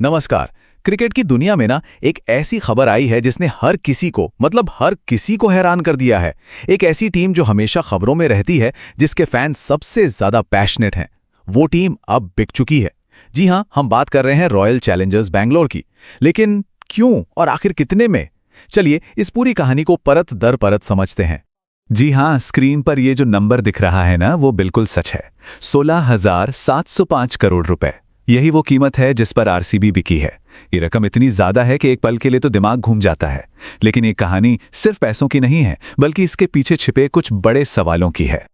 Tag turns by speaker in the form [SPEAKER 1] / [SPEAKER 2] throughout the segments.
[SPEAKER 1] नमस्कार। क्रिकेट की दुनिया में ना एक ऐसी खबर आई है जिसने हर किसी को हर किसी को हैरान कर दिया है। एक ऐसी टीम जो हमेशा खबरों में रहती है, जिसके फैंस सबसे ज्यादा पैशनेट हैं, वो टीम अब बिक चुकी है। जी हां, हम बात कर रहे हैं रॉयल चैलेंजर्स बैंगलोर की। लेकिन क्यों और आखिर कितने में? चलिए इस पूरी कहानी को परत दर परत समझते हैं।
[SPEAKER 2] जी हाँ, स्क्रीन पर ये जो नंबर दिख रहा है ना, वो बिल्कुल सच है। 16,705 करोड़ रुपए, यही वो कीमत है जिस पर आरसीबी बिकी है। ये रकम इतनी ज्यादा है कि एक पल के लिए तो दिमाग घूम जाता है। लेकिन ये कहानी सिर्फ पैसों की नहीं है, बल्कि इसके पीछे छिपे कुछ बड़े सवालों की है।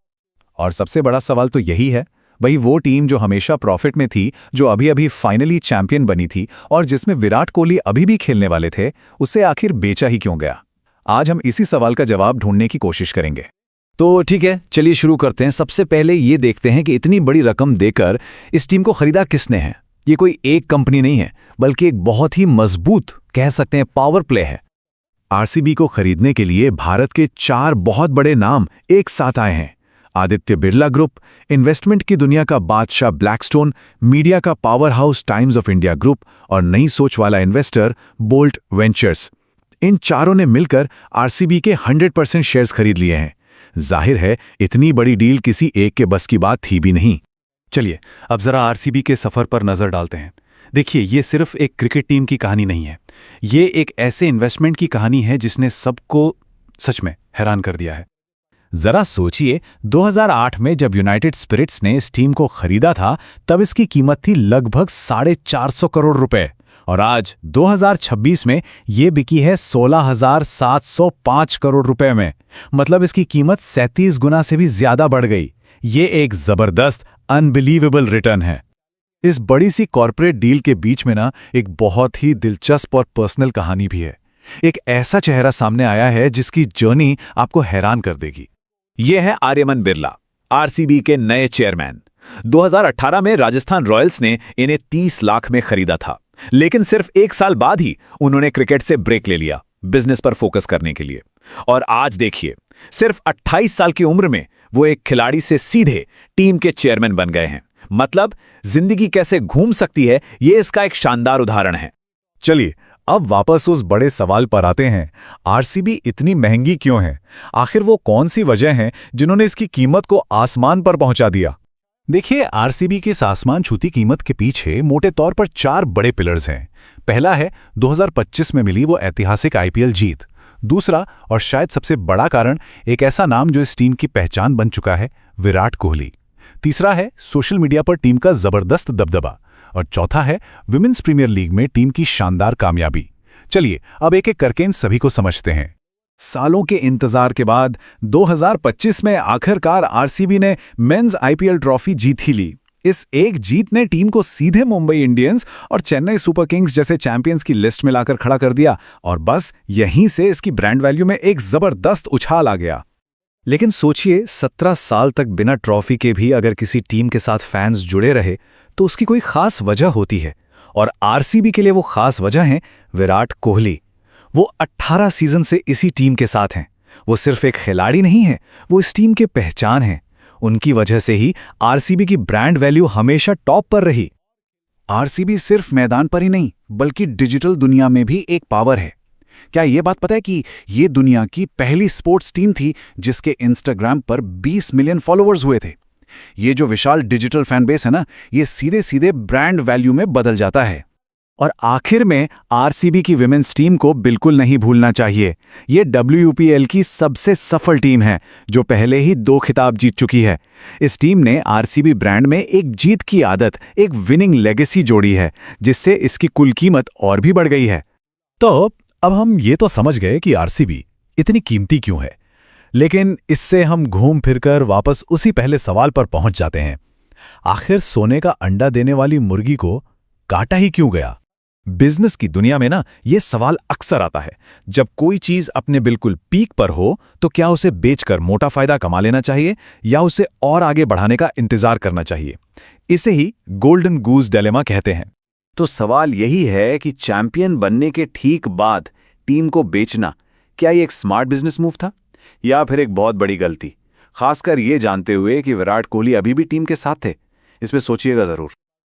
[SPEAKER 1] और सबसे बड़ा सवाल तो यही है, वही वो टीम जो हमेशा प्रॉफिट में थी, जो अभी अभी फाइनली चैंपियन बनी थी और जिसमें विराट कोहली अभी भी खेलने वाले थे, उसे आखिर बेचा ही क्यों गया? आज हम इसी सवाल का जवाब ढूंढने की कोशिश करेंगे।
[SPEAKER 3] तो ठीक है, चलिए शुरू करते हैं। सबसे पहले ये देखते हैं कि इतनी बड़ी रकम देकर इस टीम को खरीदा किसने है। ये कोई एक कंपनी नहीं है, बल्कि एक बहुत ही मजबूत, कह सकते हैं, पावर प्ले है।
[SPEAKER 2] आरसीबी को खरीदने के लिए भारत के 4 बहुत बड़े नाम एक साथ आए हैं। आदित्य बिरला ग्रुप, इन्वेस्टमेंट की दुनिया का बादशाह ब्लैकस्टोन, मीडिया का power house times of India group और नई सोच वाला इन्वेस्टर बोल्ट वेंचर्स। इन चारों ने मिलकर आरसीबी के 100% शेयर्स खरीद लिए हैं। जाहिर है, इतनी बड़ी डील किसी एक के बस की बात थी भी नहीं।
[SPEAKER 4] चलिए अब जरा आरसीबी के सफर पर नजर डालते हैं। देखिए, ये सिर्फ एक क्रिकेट टीम की कहानी नहीं है, ये एक ऐसे इन्वेस्टमेंट की कहानी है जिसने सबको सच में हैरान कर दिया है।
[SPEAKER 1] जरा सोचिए, 2008 में जब यूनाइटेड स्पिरिट्स ने इस टीम को खरीदा था, तब इसकी कीमत थी लगभग 450 करोड़ रुपए, और आज 2026 में ये बिकी है 16,705 करोड़ रुपए में। मतलब इसकी कीमत 37 गुना से भी ज्यादा बढ़ गई। ये एक जबरदस्त, अनबिलीवेबल रिटर्न है।
[SPEAKER 2] इस बड़ी सी कॉर्पोरेट डील के बीच में ना एक बहुत ही दिलचस्प और पर्सनल कहानी भी है। एक ऐसा चेहरा सामने आया है जिसकी जर्नी आपको हैरान कर देगी।
[SPEAKER 3] ये है आर्यमन बिरला, आरसीबी के नए चेयरमैन। 2018 में राजस्थान रॉयल्स ने इन्हें 30 लाख में खरीदा था, लेकिन सिर्फ 1 साल बाद ही उन्होंने क्रिकेट से ब्रेक ले लिया, बिजनेस पर फोकस करने के लिए। और आज देखिए, सिर्फ 28 साल की उम्र में वो एक खिलाड़ी से सीधे टीम के चेयरमैन बन गए हैं। मतलब जिंदगी कैसे घूम सकती है, ये इसका एक शानदार उदाहरण है।
[SPEAKER 2] चलिए अब वापस उस बड़े सवाल पर आते हैं। आरसीबी इतनी महंगी क्यों है? आखिर वो कौन सी वजह है जिन्होंने इसकी कीमत को आसमान पर पहुंचा दिया?
[SPEAKER 1] देखिए, आरसीबी की इस आसमान छूती कीमत के पीछे मोटे तौर पर 4 बड़े पिलर्स हैं। पहला है 2025 में मिली वो ऐतिहासिक आईपीएल जीत। दूसरा और शायद सबसे बड़ा कारण, एक ऐसा नाम जो इस टीम की पहचान बन चुका है, विराट कोहली। तीसरा है सोशल मीडिया पर टीम का जबरदस्त दबदबा। और चौथा है विमेंस प्रीमियर लीग में टीम की शानदार कामयाबी। चलिए अब एक एक करके इन सभी को समझते हैं। सालों के इंतजार के बाद 2025 में आखिरकार आरसीबी ने मेंस आईपीएल ट्रॉफी जीत ही ली। इस एक जीत ने टीम को सीधे मुंबई इंडियंस और चेन्नई सुपर किंग्स जैसे चैंपियंस की लिस्ट में लाकर खड़ा कर दिया, और बस यहीं से इसकी ब्रांड वैल्यू में एक जबरदस्त उछाल आ गया।
[SPEAKER 3] लेकिन सोचिए, 17 साल तक बिना ट्रॉफी के भी अगर किसी टीम के साथ फैंस जुड़े रहे तो उसकी कोई खास वजह होती है, और आरसीबी के लिए वो खास वजह है विराट कोहली। वो 18 सीजन से इसी टीम के साथ हैं। वो सिर्फ एक खिलाड़ी नहीं है, वो इस टीम के पहचान हैं। उनकी वजह से ही आरसीबी की ब्रांड वैल्यू हमेशा टॉप पर रही।
[SPEAKER 1] आरसीबी सिर्फ मैदान पर ही नहीं, बल्कि डिजिटल दुनिया में भी एक पावर है। क्या ये बात पता है कि ये दुनिया की पहली स्पोर्ट्स टीम थी जिसके इंस्टाग्राम पर 20 मिलियन फॉलोअर्स हुए थे? ये जो विशाल डिजिटल फैन बेस है ना, ये सीधे सीधे ब्रांड वैल्यू में बदल जाता है।
[SPEAKER 2] और आखिर में आरसीबी की विमेंस टीम को बिल्कुल नहीं भूलना चाहिए। ये WPL की सबसे सफल टीम है, जो पहले ही 2 खिताब जीत चुकी है। इस टीम ने आरसीबी ब्रांड में एक जीत की आदत, एक विनिंग लेगेसी जोड़ी है, जिससे इसकी कुल कीमत और भी बढ़ गई है।
[SPEAKER 1] तो अब हम ये तो समझ गए कि आरसीबी इतनी कीमती क्यों है, लेकिन इससे हम घूम फिरकर वापस उसी पहले सवाल पर पहुंच जाते हैं। आखिर सोने का अंडा देने वाली मुर्गी को काटा ही क्यों गया? बिजनेस की दुनिया में ना ये सवाल अक्सर आता है। जब कोई चीज अपने बिल्कुल पीक पर हो, तो क्या उसे बेचकर मोटा फायदा कमा लेना चाहिए या उसे और आगे बढ़ाने का इंतजार करना चाहिए? इसे ही गोल्डन गूज डिलेमा कहते हैं।
[SPEAKER 3] तो सवाल यही है कि चैंपियन बनने के ठीक बाद टीम को बेचना, क्या ये एक स्मार्ट बिजनेस मूव था या फिर एक बहुत बड़ी गलती? खासकर ये जानते हुए कि विराट कोहली अभी भी टीम के साथ थे। इस पे सोचिएगा जरूर।